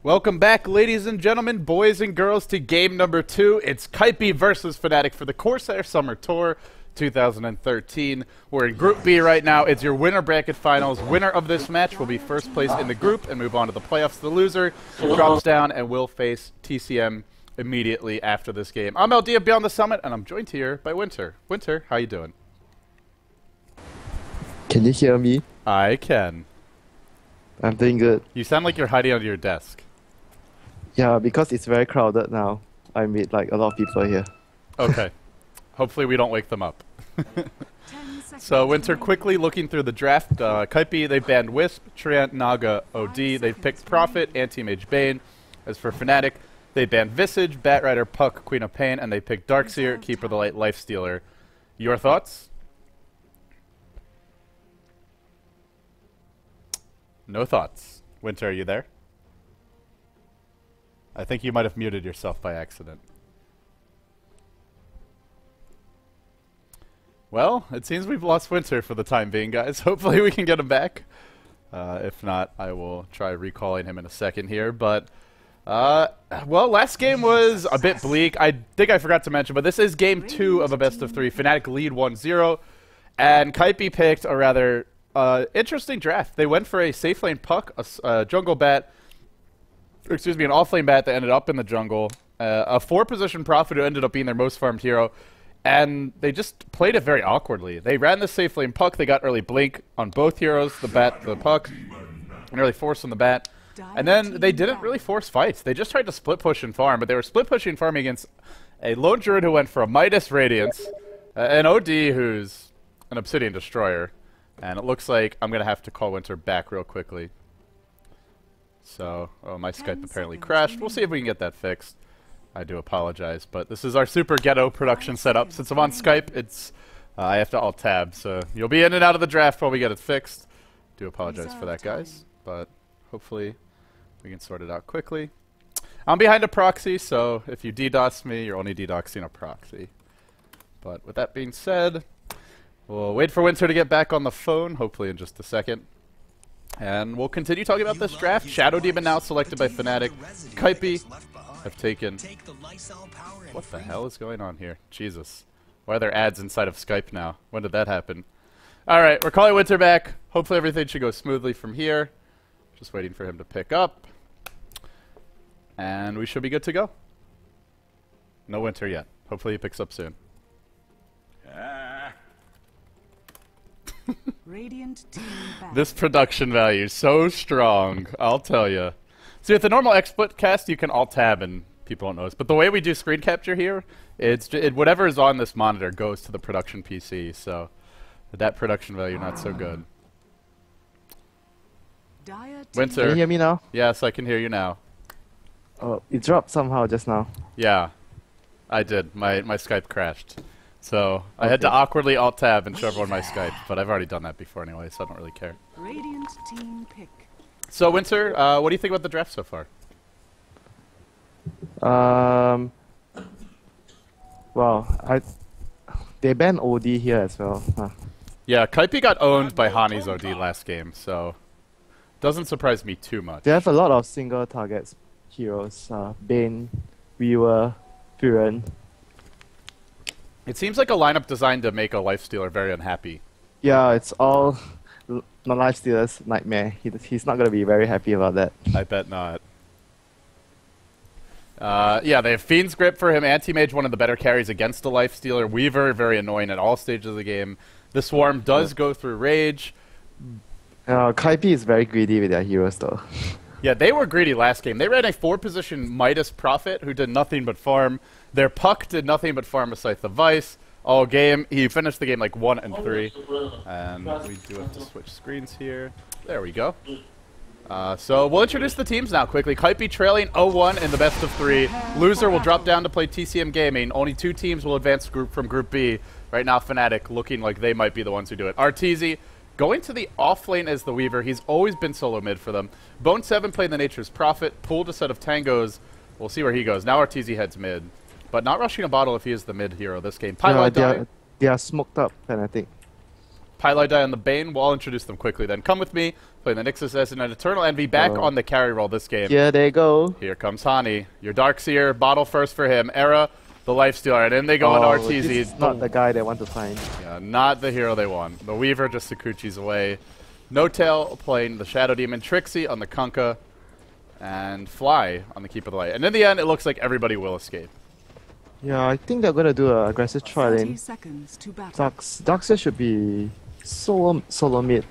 Welcome back, ladies and gentlemen, boys and girls, to game number 2. It's Kaipi versus Fnatic for the Corsair Summer Tour 2013. We're in Group B right now. It's your winner bracket finals. Winner of this match will be first place in the group and move on to the playoffs. The loser drops down and will face TCM immediately after this game. I'm LD Beyond the Summit, and I'm joined here by Winter. Winter, how you doing? Can you hear me? I can. I'm doing good. You sound like you're hiding under your desk. Yeah, because it's very crowded now. I meet like a lot of people here. Okay. Hopefully we don't wake them up. So Winter, quickly looking through the draft. Kaipi, they banned Wisp, Treant, Naga, OD. They've picked Prophet, Anti-Mage, Bane. As for Fnatic, they banned Visage, Batrider, Puck, Queen of Pain, and they picked Darkseer, Keeper of the Light, Lifestealer. Your thoughts? No thoughts. Winter, are you there? I think you might have muted yourself by accident. Well, it seems we've lost Winter for the time being, guys. Hopefully we can get him back. If not, I will try recalling him in a second here. But, well, last game was a bit bleak. I think I forgot to mention, but this is game 2 of a best-of-3. Fnatic lead 1-0, and Kaipi picked a rather interesting draft. They went for a safe lane Puck, a jungle bat, excuse me, an off-lane bat that ended up in the jungle, a 4-position Prophet who ended up being their most farmed hero, and they just played it very awkwardly. They ran the safe lane Puck, they got early blink on both heroes, the bat, the Puck, and early force on the bat, and then they didn't really force fights. They just tried to split push and farm, but they were split pushing and farming against a lone druid who went for a Midas Radiance, an OD who's an Obsidian Destroyer, and it looks like I'm going to have to call Winter back real quickly. So, oh, my Skype apparently crashed. We'll see if we can get that fixed. I do apologize, but this is our super ghetto production setup. Since I'm on Skype, it's I have to alt-tab, so you'll be in and out of the draft while we get it fixed. Do apologize for that, guys, but hopefully we can sort it out quickly. I'm behind a proxy, so if you DDoS me, you're only DDoSing a proxy. But with that being said, we'll wait for Winter to get back on the phone, hopefully in just a second. And we'll continue talking about this draft. Shadow Demon now selected by Fnatic. Kaipi have taken... What the hell is going on here? Jesus. Why are there ads inside of Skype now? When did that happen? Alright, we're calling Winter back. Hopefully everything should go smoothly from here. Just waiting for him to pick up. And we should be good to go. No Winter yet. Hopefully he picks up soon. Radiant team back. This production value is so strong, I'll tell you. See, with the normal XSplit cast, you can alt-tab and people don't notice. But the way we do screen capture here, it's whatever is on this monitor goes to the production PC. So that production value not so good. Winter. Can you hear me now? Yes, I can hear you now. Oh, it dropped somehow just now. Yeah, I did. My Skype crashed. So I had to awkwardly alt-tab and show everyone my Skype, but I've already done that before anyway, so I don't really care. Radiant team pick. So Winter, what do you think about the draft so far? Well, they banned OD here as well. Huh. Yeah, Kaipi got owned by Hani's OD last game, so doesn't surprise me too much. They have a lot of single targets heroes. Bane, Weaver, Firen. It seems like a lineup designed to make a Lifestealer very unhappy. Yeah, it's all non-lifestealer's nightmare. He's not gonna be very happy about that. I bet not. Yeah, they have Fiend's Grip for him. Anti-Mage, one of the better carries against a Lifestealer. Weaver, very annoying at all stages of the game. The Swarm does go through Rage. Kaipi is very greedy with their heroes though. Yeah, they were greedy last game. They ran a 4-position Midas Prophet who did nothing but farm. Their Puck did nothing but farm a Scythe of Vice all game. He finished the game like 1 and 3. And we do have to switch screens here. There we go. So we'll introduce the teams now quickly. Kaipi trailing 0-1 in the best of 3. Loser will drop down to play TCM Gaming. Only 2 teams will advance from Group B. Right now, Fnatic looking like they might be the ones who do it. Arteezy going to the off lane as the Weaver. He's always been solo mid for them. Bone7 playing the Nature's Prophet. Pulled a set of tangos. We'll see where he goes. Now Arteezy heads mid. But not rushing a bottle if he is the mid hero this game. They are smoked up, Fnatic. Pylai on the Bane. We'll introduce them quickly then. Come with me. Playing the Nyx Assassin and Eternal Envy back on the carry role this game. Here they go. Here comes Hani. Your Darkseer. Bottle first for him. Era, the Lifestealer. And in they go into Arteezy. This is not the guy they want to find. Yeah, not the hero they want. The Weaver just Sakuchi's away. No Tail playing the Shadow Demon. Trixie on the Kunkka. And Fly on the Keep of the Light. And in the end, it looks like everybody will escape. Yeah, I think they're gonna do an aggressive try 30 lane. seconds to battle. Darkseer should be solo mid.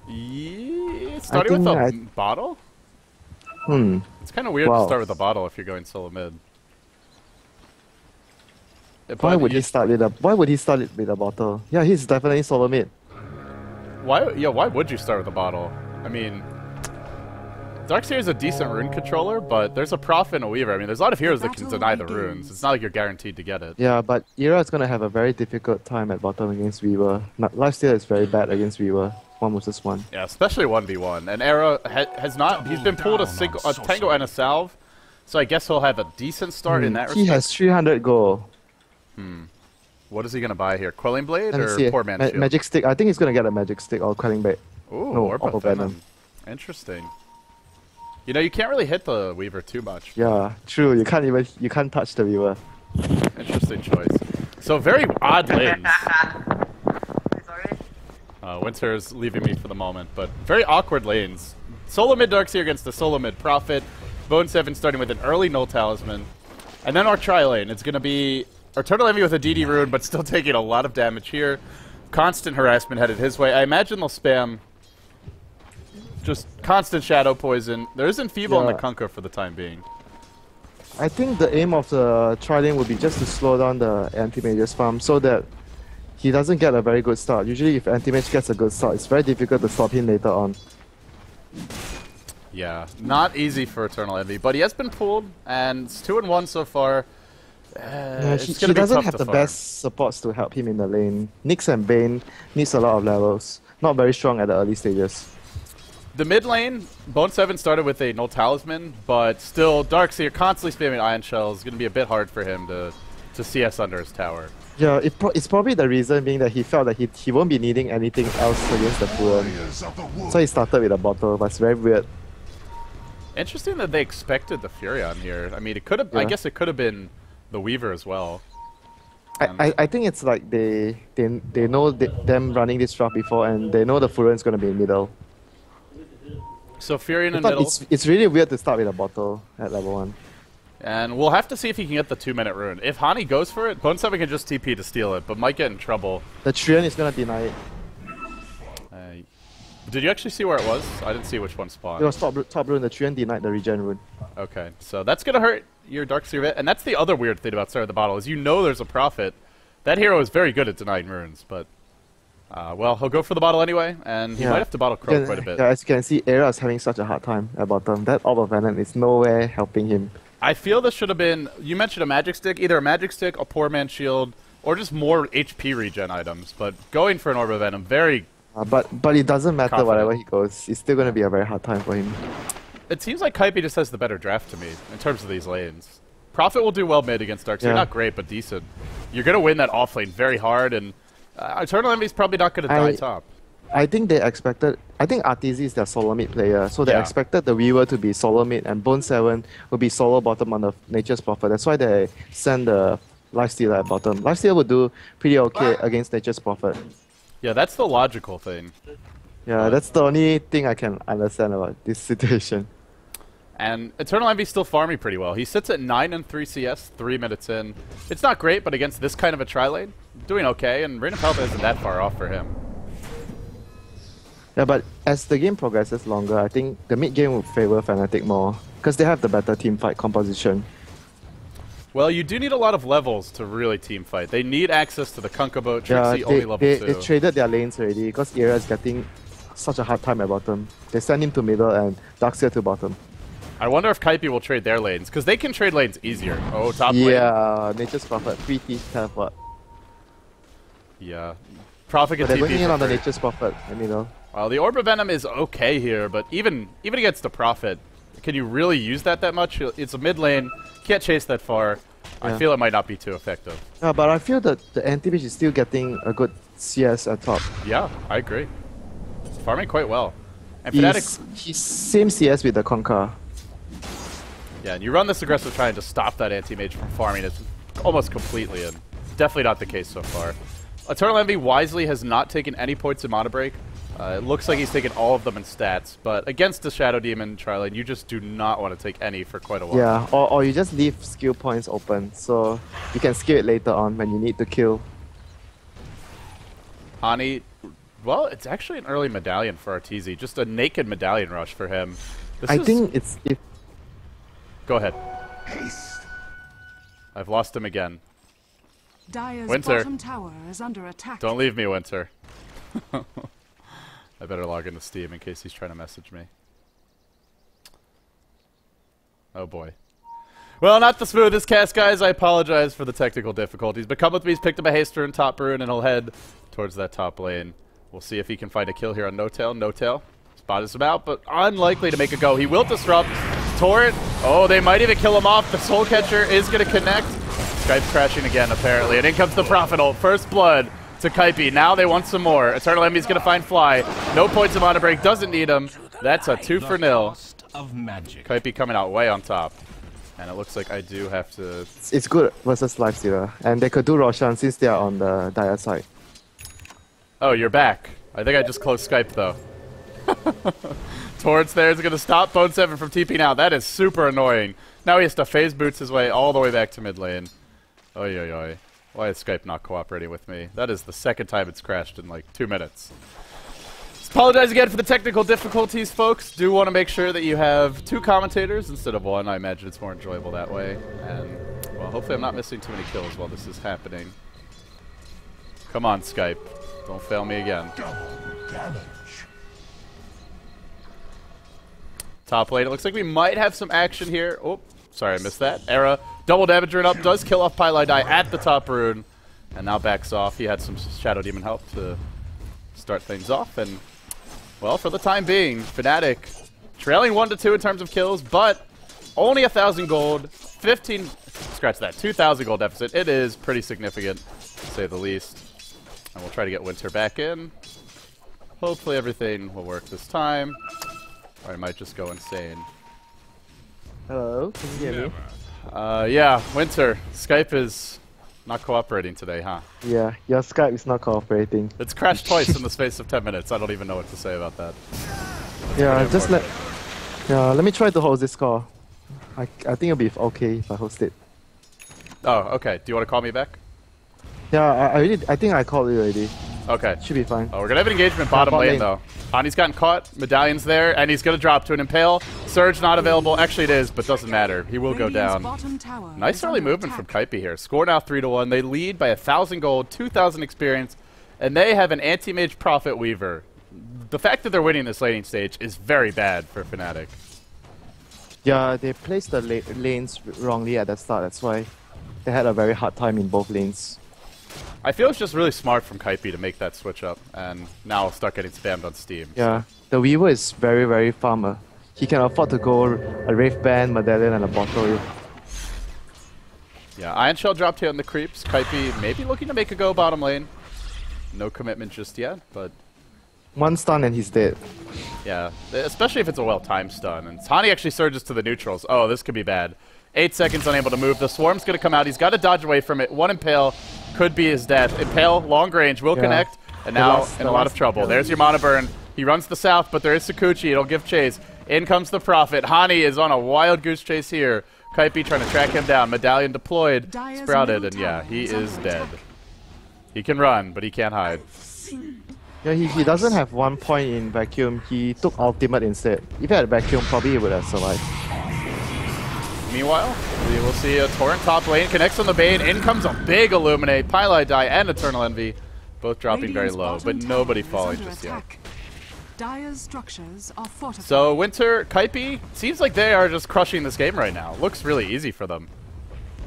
Yeah, starting with a bottle? It's kind of weird to start with a bottle if you're going solo mid. Why would he start with a bottle? Yeah, he's definitely solo mid. Why would you start with a bottle? I mean, Darkseer is a decent rune controller, but there's a Prophet and a Weaver. I mean, there's a lot of heroes that can deny the runes. It's not like you're guaranteed to get it. Yeah, but Era is gonna have a very difficult time at bottom against Weaver. Lifesteal is very bad against Weaver. 1 versus 1. Yeah, especially 1v1. And Era has not. He's been pulled a Tango and a Salve, so I guess he'll have a decent start in that respect. He has 300 gold. What is he gonna buy here? Quelling Blade or Poor Man's Shield? Magic Stick. I think he's gonna get a Magic Stick or Quelling Blade. Ooh, no, Orb of Venom. Interesting. You know, you can't really hit the Weaver too much. Yeah, true. You can't touch the Weaver. Interesting choice. So very odd lanes. Winter's leaving me for the moment, but very awkward lanes. Solo mid Darkseer against the solo mid Prophet. Bone7 starting with an early Null Talisman. And then our tri-lane. It's going to be Eternal Envy with a DD rune, but still taking a lot of damage here. Constant harassment headed his way. I imagine they'll spam just constant Shadow Poison. There is Enfeeble on the Kunkka for the time being. I think the aim of the tri-lane would be just to slow down the anti-mage's farm so that he doesn't get a very good start. Usually if anti-mage gets a good start, it's very difficult to stop him later on. Yeah, not easy for Eternal Envy, but he has been pulled, and it's 2-1 so far. He doesn't have the best supports to help him in the lane. Nyx and Bane needs a lot of levels. Not very strong at the early stages. The mid lane, Bone7 started with a Null Talisman, but still Darkseer constantly spamming Ion Shells. It's going to be a bit hard for him to CS under his tower. Yeah, it's probably the reason being that he felt that he won't be needing anything else against the Furon. So he started with a bottle, but it's very weird. Interesting that they expected the Furion here. I mean, it could have. I guess it could have been the Weaver as well. I think it's like they know them running this draft before, and they know the Furon's gonna be in middle. So Furion in middle. It's really weird to start with a bottle at level 1. And we'll have to see if he can get the 2-minute rune. If Hani goes for it, Bone7 can just TP to steal it, but might get in trouble. The Trion is gonna deny it. Did you actually see where it was? I didn't see which one spawned. It was top rune. The Trion denied the regen rune. Okay, so that's gonna hurt your Darkseer bit, and that's the other weird thing about starting the bottle is you know there's a Prophet. That hero is very good at denying runes, but well, he'll go for the bottle anyway, and he might have to bottle Crow quite a bit. Yeah, as you can see, Era is having such a hard time at bottom. That Orb of Venom is nowhere helping him. I feel this should have been, you mentioned a Magic Stick, either a Magic Stick, a Poor Man's Shield, or just more HP regen items, but going for an Orb of Venom, very but it doesn't matter confident. wherever he goes. It's still going to be a very hard time for him. It seems like Kaipi just has the better draft to me, in terms of these lanes. Prophet will do well mid against Darkseer, not great, but decent. You're going to win that off lane very hard, and Eternal Envy's probably not going to die top. I think they expected. I think Arteezy is their solo mid player, so they expected the Weaver to be solo mid and Bone7 would be solo bottom on the Nature's Prophet. That's why they send the Lifestealer at bottom. Lifestealer would do pretty okay against Nature's Prophet. Yeah, that's the logical thing. Yeah, that's the only thing I can understand about this situation. And Eternal Envy's still farming pretty well. He sits at 9 and 3 CS, 3 minutes in. It's not great, but against this kind of a tri-lane, doing okay, and Reign of Health isn't that far off for him. Yeah, but as the game progresses longer, I think the mid game would favor Fnatic more, because they have the better team fight composition. Well, you do need a lot of levels to really team fight. They need access to the Kunkka boat. Yeah, Trixie only level 2. they traded their lanes already, because Era is getting such a hard time at bottom. They send him to middle and Darkseer to bottom. I wonder if Kaipi will trade their lanes, because they can trade lanes easier. Oh, top lane. Yeah, Nature's Prophet, 3 teeth teleport. Yeah. Prophet But gets they're going in on the TP. Nature's Prophet in middle. Well, the Orb of Venom is okay here, but even against the Prophet, can you really use that much? It's a mid lane, can't chase that far. I Yeah. feel it might not be too effective. Yeah, but I feel that the anti-mage is still getting a good CS at top. Yeah, I agree. Farming quite well. And Fnatic, He's same CS with the Conquer. yeah, and you run this aggressive trying to stop that anti-mage from farming it almost completely, and definitely not the case so far. Eternal Envy wisely has not taken any points in Mana Break. It looks like he's taken all of them in stats, but against the Shadow Demon tri-lane, you just do not want to take any for quite a while. Yeah, or you just leave skill points open, so you can skill it later on when you need to kill. Hani, well, it's actually an early medallion for Arteezy. Just a naked medallion rush for him. I think it's... Go ahead. I've lost him again. Dire's Winter. bottom tower is under attack. Don't leave me, Winter. I better log into Steam in case he's trying to message me. Oh boy. Well, not the smoothest cast, guys. I apologize for the technical difficulties. But come with me. He's picked up a Haster and top rune, and he'll head towards that top lane. We'll see if he can find a kill here on No Tail. No Tail spot him out, but unlikely to make a go. He will disrupt. Torrent. Oh, they might even kill him off. The Soul Catcher is going to connect. Skype crashing again, apparently. And in comes the Prophet ult. First blood to Kaipi. Now they want some more. Eternal Enemy's going to find Fly. No points of Mana Break. Doesn't need him. That's a 2 for 0. Kaipi coming out way on top. And it looks like I do have to... It's good versus Lifestealer, and they could do Roshan since they are on the Dire side. Oh, you're back. I think I just closed Skype, though. Torrents there is going to stop Bone 7 from TP now. That is super annoying. Now he has to phase boots his way all the way back to mid lane. Oy, oy, oy. Why is Skype not cooperating with me? That is the second time it's crashed in like 2 minutes. Apologize again for the technical difficulties, folks. Do want to make sure that you have 2 commentators instead of 1. I imagine it's more enjoyable that way. And, well, hopefully I'm not missing too many kills while this is happening. Come on, Skype. Don't fail me again. Top lane. It looks like we might have some action here. Oh, sorry, I missed that. Era. Double damage rune up. Does kill off Pylai Die at the top rune. And now backs off. He had some Shadow Demon help to start things off. And... well, for the time being, Fnatic trailing 1-2 in terms of kills, but only 1,000 gold, 15, scratch that, 2,000 gold deficit. It is pretty significant, to say the least. And we'll try to get Winter back in. Hopefully everything will work this time, or I might just go insane. Hello, can you hear me? Yeah, Winter, Skype is not cooperating today, huh? Yeah, your Skype is not cooperating. It's crashed twice in the space of 10 minutes. I don't even know what to say about that. Yeah, just let... yeah, let me try to host this call. I think it'll be okay if I host it. Oh, okay. Do you want to call me back? Yeah, I think I called you already. Okay. Should be fine. Oh, we're going to have an engagement bottom lane, lane. though. Hani's gotten caught. Medallion's there, and he's going to drop to an Impale. Surge not available. Actually, it is, but doesn't matter. He will go Radiant's down. bottom tower Nice is early under movement from attack. Kaipi here. Score now 3-1. They lead by 1,000 gold, 2,000 experience, and they have an anti-mage Prophet Weaver. The fact that they're winning this laning stage is very bad for Fnatic. Yeah, they placed the lanes wrongly at the start. That's why they had a very hard time in both lanes. I feel it's just really smart from Kaipi to make that switch up, and now I'll start getting spammed on Steam. Yeah, the Weaver is very, very farmer. He can afford to go a Wraith Band, Medallion, and a bottle. Yeah, Iron Shell dropped here on the creeps. Kaipi maybe looking to make a go bottom lane. No commitment just yet, but... one stun and he's dead. yeah, especially if it's a well-timed stun. And Hani actually surges to the neutrals. Oh, this could be bad. 8 seconds unable to move. The Swarm's going to come out. He's got to dodge away from it. One Impale could be his death. Impale, long range, will connect. And now last- in the a lot of last- trouble. yeah. There's your mana burn. He runs the south, but there is Sakuchi. It'll give chase. In comes the Prophet. Hani is on a wild goose chase here. Kaipi trying to track him down. Medallion deployed. Dire's Sprouted, middle and yeah, tower he is under is dead. attack. He can run, but he can't hide. Yeah, he doesn't have 1 point in vacuum. He took ultimate instead. If he had vacuum, probably he would have survived. Meanwhile, we will see a Torrent top lane. Connects on the Bane. In comes a big Illuminate. Pylai Die and Eternal Envy. Both dropping very Radiant's low, bottom but nobody tower is falling under just yet. attack. Dire's structures are fortified. So Winter, Kaipi, seems like they are just crushing this game right now. Looks really easy for them.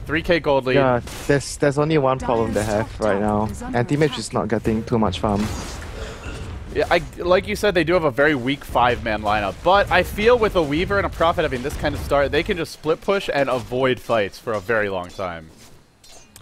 3k gold lead. Yeah, there's only one problem they have right now. Is under Anti-mage attack. is not getting too much farm. Yeah, like you said, they do have a very weak 5-man lineup, but I feel with a Weaver and a Prophet having this kind of start, they can just split push and avoid fights for a very long time.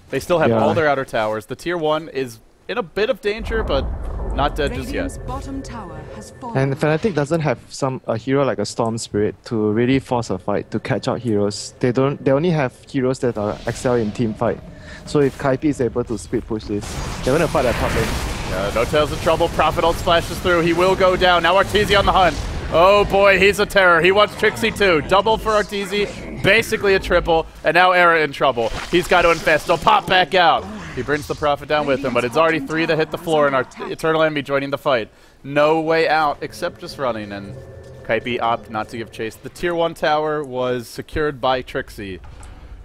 They still have Yeah. all their outer towers. The tier 1 is in a bit of danger, but not dead just Radiant's yet. bottom tower has fallen. And Fnatic doesn't have a hero like a Storm Spirit to really force a fight to catch out heroes. They only have heroes that are excel in team fight. So if Kaipi is able to split push this, they're gonna fight at top lane. No Tail's in trouble. Prophet ult splashes through. He will go down. Now Arteezy on the hunt. Oh boy, he's a terror. He wants Trixie too. Double for Arteezy. Basically a triple. And now Era in trouble. He's got to infest. He'll pop back out. He brings the Prophet down with him, but it's already 3 that hit the floor and our Eternal Enemy joining the fight. No way out except just running, and Kaipi opted not to give chase. The tier 1 tower was secured by Trixie.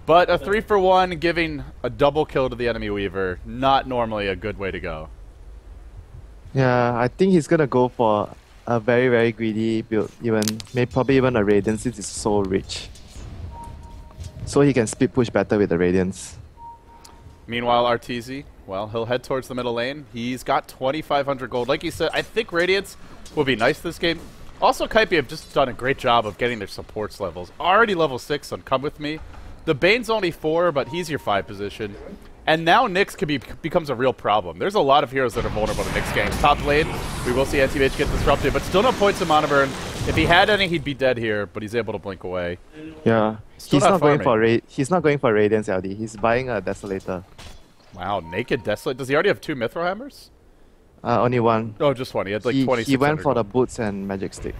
But a 3-for-1 giving a double kill to the enemy Weaver, not normally a good way to go. Yeah, I think he's gonna go for a very, very greedy build, probably even a Radiance since it's so rich. So he can split push better with the Radiance. Meanwhile, Arteezy, well, he'll head towards the middle lane. He's got 2,500 gold. Like you said, I think Radiance will be nice this game. Also, Kaipi have just done a great job of getting their supports levels. Already level 6 on Come With Me. The Bane's only 4, but he's your 5 position. And now Nyx becomes a real problem. There's a lot of heroes that are vulnerable to Nyx ganks. Top lane, we will see Anti-Mage get disrupted, but still no points in mana burn. If he had any, he'd be dead here, but he's able to blink away. Yeah, Still he's not not going farming. he's not going for Radiance LD. He's buying a Desolator. Wow, Naked Desolate. Does he already have 2 Mithril Hammers? Only one. Oh, just one. He had like He 2,600 went for the gold. boots and magic stick.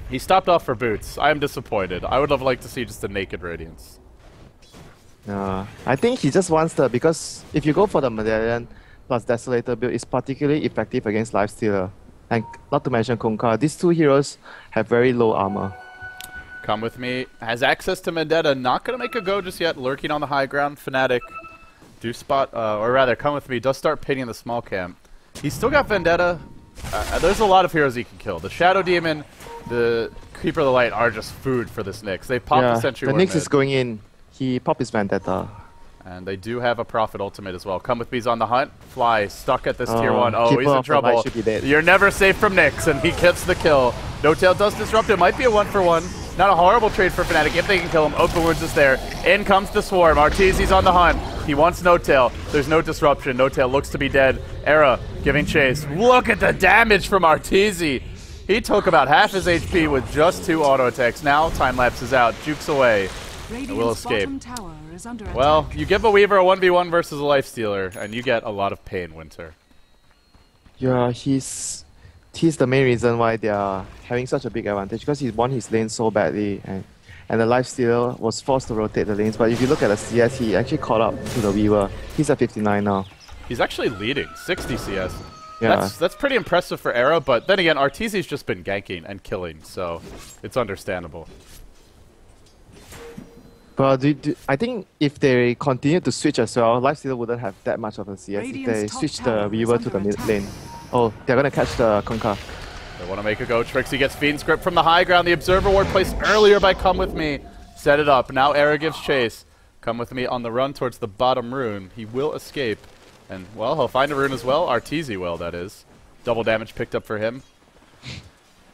He stopped off for boots. I am disappointed. I would have liked to see just a Naked Radiance. I think he just wants because if you go for the Medallion plus Desolator build, it's particularly effective against Lifestealer. And not to mention Kunkka, these two heroes have very low armor. Come With Me has access to Vendetta. Not going to make a go just yet. Lurking on the high ground. Fnatic do spot, or rather, Come With Me does start pitting the small camp. He's still got Vendetta. There's a lot of heroes he can kill. The Shadow Demon, the Keeper of the Light are just food for this Nyx. They popped the Sentry the Ward Nyx mid. is going in. He popped his Vendetta. And they do have a Prophet ultimate as well. Come With Me's on the hunt. Fly stuck at this tier 1. Oh, Keeper he's in of the Light trouble. should be dead. You're never safe from Nyx, and he gets the kill. No Tail does disrupt it. Might be a 1-for-1. Not a horrible trade for Fnatic if they can kill him. Open Wounds is there. In comes the Swarm. Arteezy's on the hunt. He wants No Tail. There's no disruption. No Tail looks to be dead. Era giving chase. Look at the damage from Arteezy. He took about half his HP with just 2 auto attacks. Now time lapse is out. Jukes away. Radiant's will escape. bottom tower is under Well, attack. you give a Weaver a 1v1 versus a Lifestealer, and you get a lot of pain, Winter. Yeah, he's the main reason why they are having such a big advantage because he won his lane so badly and the Lifestealer was forced to rotate the lanes. But if you look at the CS, he actually caught up to the Weaver. He's at 59 now. He's actually leading, 60 CS. Yeah. That's pretty impressive for Era, but then again, Arteezy's just been ganking and killing, so it's understandable. But I think if they continue to switch as well, Lifestealer wouldn't have that much of a CS if Radiant's they top switch tower the is Weaver to under the mid attack. lane. Oh, they're gonna catch the Kunkka. They want to make a go. Trixie gets Fiend's Grip from the high ground. The Observer Ward placed earlier by Come With Me. Set it up. Now Era gives chase. Come With Me on the run towards the bottom rune. He will escape. And, well, he'll find a rune as well. Arteezy will, that is. Double damage picked up for him.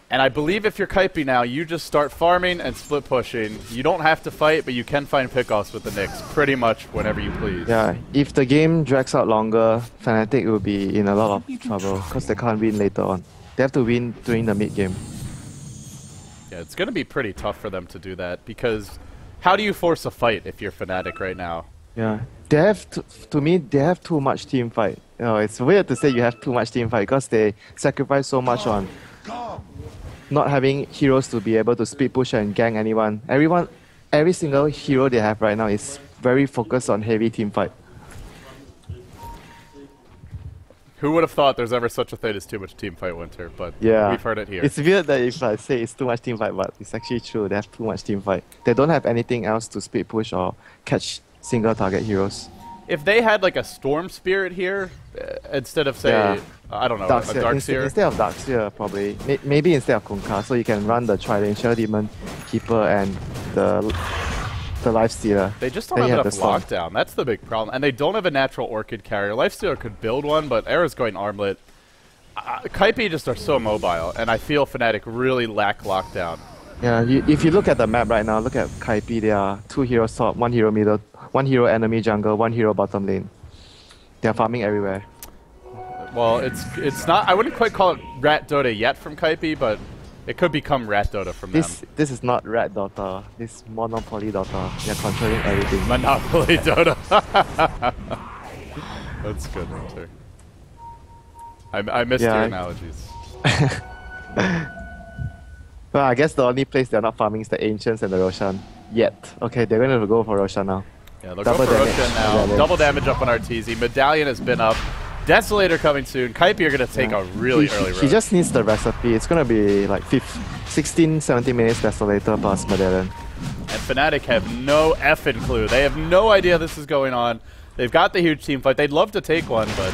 And I believe if you're Kaipi now, you just start farming and split pushing. You don't have to fight, but you can find pickoffs with the Nyx pretty much whenever you please. Yeah, if the game drags out longer, Fnatic will be in a lot of trouble because they can't win later on. They have to win during the mid game. Yeah, it's going to be pretty tough for them to do that because how do you force a fight if you're Fnatic right now? Yeah, They have to me, they have too much team fight. You know, it's weird to say you have too much team fight because they sacrifice so much on not having heroes to be able to speed push and gank anyone. Every single hero they have right now is very focused on heavy team fight. Who would have thought there's ever such a thing as too much team fight, Winter? But Yeah, we've heard it here. It's weird that if I say it's too much team fight, but it's actually true. They have too much team fight. They don't have anything else to speed push or catch single target heroes. If they had like a Storm Spirit here, instead of say, Yeah. I don't know, a Darkseer. Instead of Darkseer, probably. Maybe instead of Kunkka, so you can run the Trident, Demon, Keeper, and the Lifestealer. They just don't Then you have have enough the Storm. lockdown. That's the big problem. And they don't have a natural Orchid carrier. Lifestealer could build one, but Era's going Armlet. Kaipi just are so mobile, and I feel Fnatic really lack lockdown. Yeah, if you look at the map right now, look at Kaipi, there are 2 heroes top, 1 hero middle, 1 hero enemy jungle, 1 hero bottom lane. They are farming everywhere. Well, it's not. I wouldn't quite call it Rat Dota yet from Kaipi, but it could become Rat Dota from them. This is not Rat Dota. This is Monopoly Dota. They're controlling everything. Monopoly Dota. That's good, Winter. I missed your analogies. Well, I guess the only place they're not farming is the Ancients and the Roshan. Yet. Okay, they're going to go for Roshan now. Yeah, they'll go for Roshan now. Double damage up on Arteezy. Medallion has been up. Desolator coming soon. Kaipi are going to take a really early road. He just needs the recipe. It's going to be like 16, 17 minutes Desolator plus Medallion. And Fnatic have no effing clue. They have no idea this is going on. They've got the huge team fight. They'd love to take one, but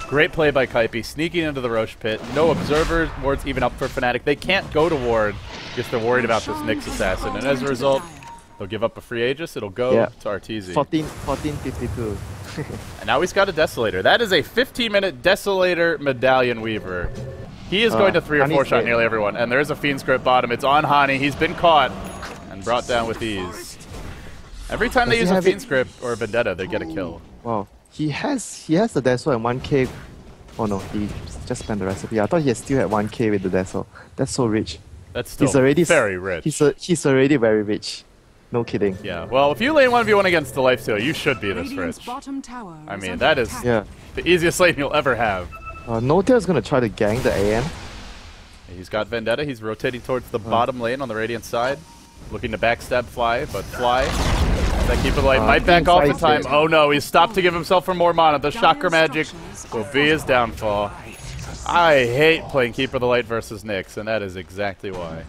great play by Kaipi. Sneaking into the Roche pit. No observers. Ward's even up for Fnatic. They can't go to Ward because they're worried about this Nyx assassin. And as a result, they'll give up a free Aegis. It'll go to Arteezy. 14:52. And now he's got a Desolator. That is a 15-minute Desolator Medallion Weaver. He is going to 3 or 4 shot nearly everyone. And there is a Fiend's Grip bottom. It's on Hani. He's been caught and brought down with ease. Every time they use a Fiend's Grip or a Vendetta, they get a kill. Wow. He has the Deso and 1k. Oh no, he just spent the recipe. I thought he still had 1k with the Deso. That's so rich. That's still very rich. He's already very rich. No kidding. Yeah, well, if you lane 1v1 against the Lifestealer, you should be this rich. I mean, that is the easiest lane you'll ever have. Notail's gonna try to gank the AM. He's got Vendetta. He's rotating towards the bottom lane on the Radiant side. Looking to backstab Fly, but Fly, that Keeper the Light might back off in time. Oh no, he's stopped to give himself for more mana. The Chakra Magic will be his downfall. I hate playing Keeper the Light versus Nyx, and that is exactly why.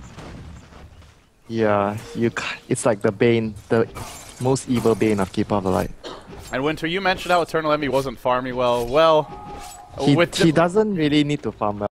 Yeah, it's like the bane, the most evil bane of Keeper of the Light. And Winter, you mentioned how Eternal Envy wasn't farming well. Well, he doesn't really need to farm well.